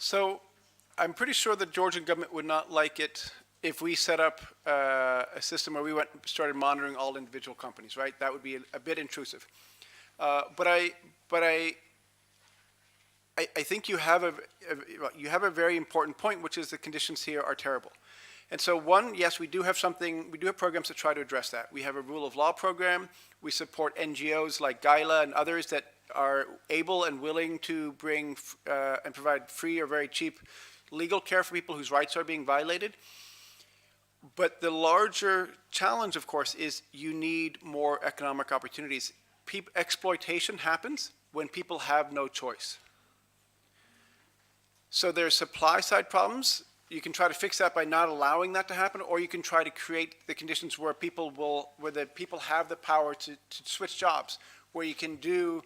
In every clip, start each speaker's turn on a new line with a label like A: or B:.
A: So I'm pretty sure the Georgian government would not like it if we set up a system where we started monitoring all individual companies, right? That would be a bit intrusive. But I think you have a very important point, which is the conditions here are terrible. And so one, yes, we do have programs that try to address that. We have a rule of law program. We support NGOs like GAILA and others that are able and willing to bring and provide free or very cheap legal care for people whose rights are being violated. But the larger challenge, of course, is you need more economic opportunities. Exploitation happens when people have no choice. So there's supply side problems. You can try to fix that by not allowing that to happen, or you can try to create the conditions where the people have the power to switch jobs, where you can do,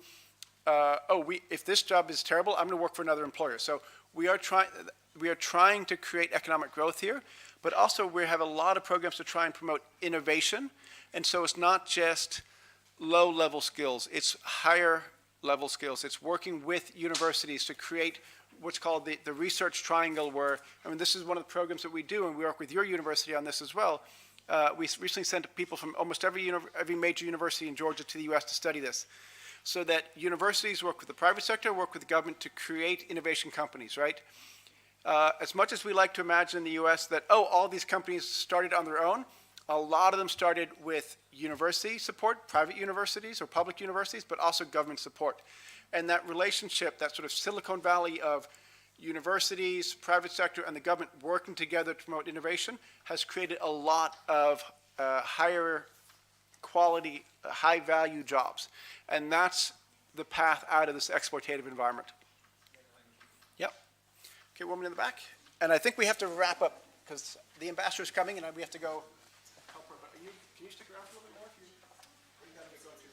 A: if this job is terrible, I'm going to work for another employer. So we are trying to create economic growth here, but also we have a lot of programs to try and promote innovation. And so it's not just low-level skills, it's higher-level skills. It's working with universities to create what's called the research triangle, where, I mean, this is one of the programs that we do, and we work with your university on this as well. We recently sent people from almost every major university in Georgia to the US to study this, so that universities work with the private sector, work with the government to create innovation companies, right? As much as we like to imagine in the US that, all these companies started on their own, a lot of them started with university support, private universities or public universities, but also government support. And that relationship, that sort of Silicon Valley of universities, private sector, and the government working together to promote innovation has created a lot of higher quality, high value jobs. And that's the path out of this exploitative environment. Yep. Okay, woman in the back. And I think we have to wrap up because the ambassador's coming and we have to go help her. But can you stick around for a little bit more? You gotta get going too.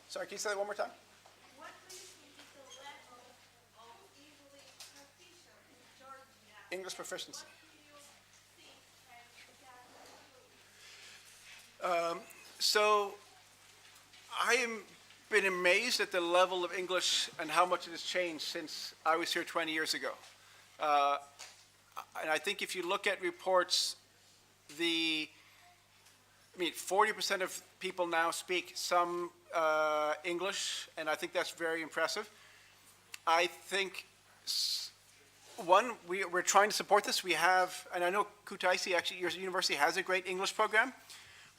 A: Sorry, can you say that one more time?
B: What do you think is the level of English proficiency in Georgia?
A: English proficiency.
B: What do you think has got to do?
A: So I am been amazed at the level of English and how much it has changed since I was here 20 years ago. And I think if you look at reports, 40% of people now speak some English, and I think that's very impressive. I think, one, we're trying to support this. We have, and I know Kutaisi, actually, your university has a great English program,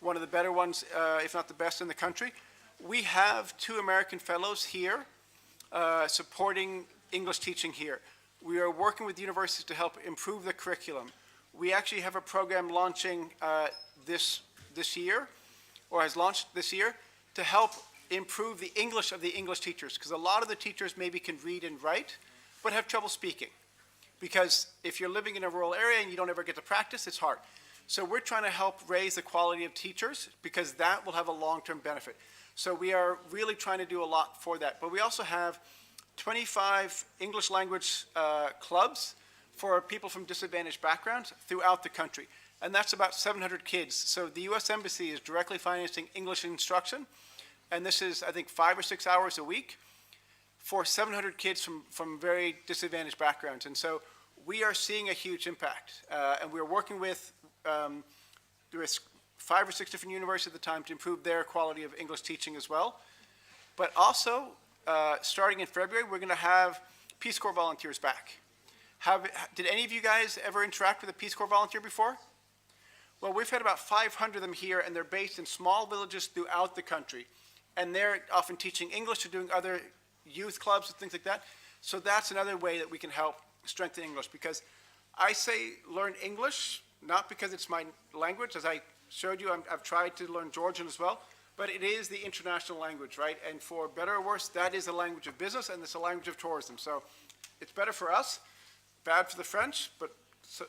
A: one of the better ones, if not the best in the country. We have 2 American fellows here supporting English teaching here. We are working with universities to help improve the curriculum. We actually have a program launching this year, or has launched this year, to help improve the English of the English teachers, because a lot of the teachers maybe can read and write, but have trouble speaking. Because if you're living in a rural area and you don't ever get to practice, it's hard. So we're trying to help raise the quality of teachers, because that will have a long-term benefit. So we are really trying to do a lot for that. But we also have 25 English language clubs for people from disadvantaged backgrounds throughout the country. And that's about 700 kids. So the US Embassy is directly financing English instruction. And this is, I think, 5 or 6 hours a week for 700 kids from very disadvantaged backgrounds. And so we are seeing a huge impact. And we're working with, there is 5 or 6 different universities at the time to improve their quality of English teaching as well. But also, starting in February, we're going to have Peace Corps volunteers back. Did any of you guys ever interact with a Peace Corps volunteer before? Well, we've had about 500 of them here, and they're based in small villages throughout the country. And they're often teaching English or doing other youth clubs and things like that. So that's another way that we can help strengthen English, because I say learn English, not because it's my language. As I showed you, I've tried to learn Georgian as well, but it is the international language, right? And for better or worse, that is a language of business, and it's a language of tourism. So it's better for us, bad for the French, but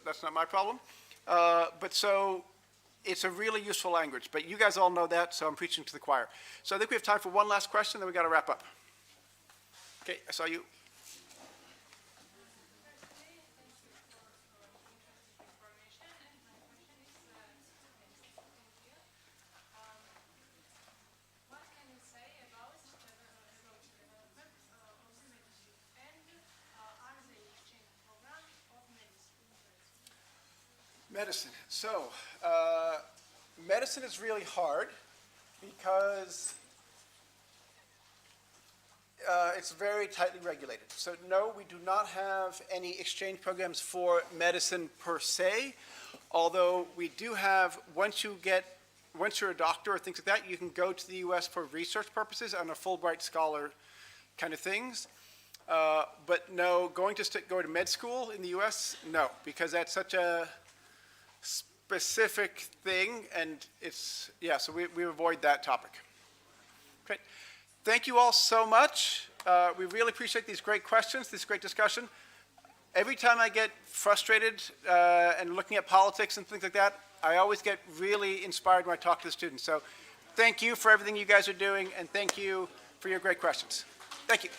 A: that's not my problem. But so it's a really useful language. But you guys all know that, so I'm preaching to the choir. So I think we have time for one last question, then we got to wrap up. Okay, I saw you.
B: Information
A: Medicine. So, medicine is really hard because it's very tightly regulated. So no, we do not have any exchange programs for medicine per se, although we do have, once you're a doctor or things like that, you can go to the US for research purposes on a Fulbright scholar kind of things. But no, going to med school in the US, no, because that's such a specific thing, and it's, yeah, so we avoid that topic. Great. Thank you all so much. We really appreciate these great questions, this great discussion. Every time I get frustrated and looking at politics and things like that, I always get really inspired when I talk to the students. So thank you for everything you guys are doing, and thank you for your great questions. Thank you.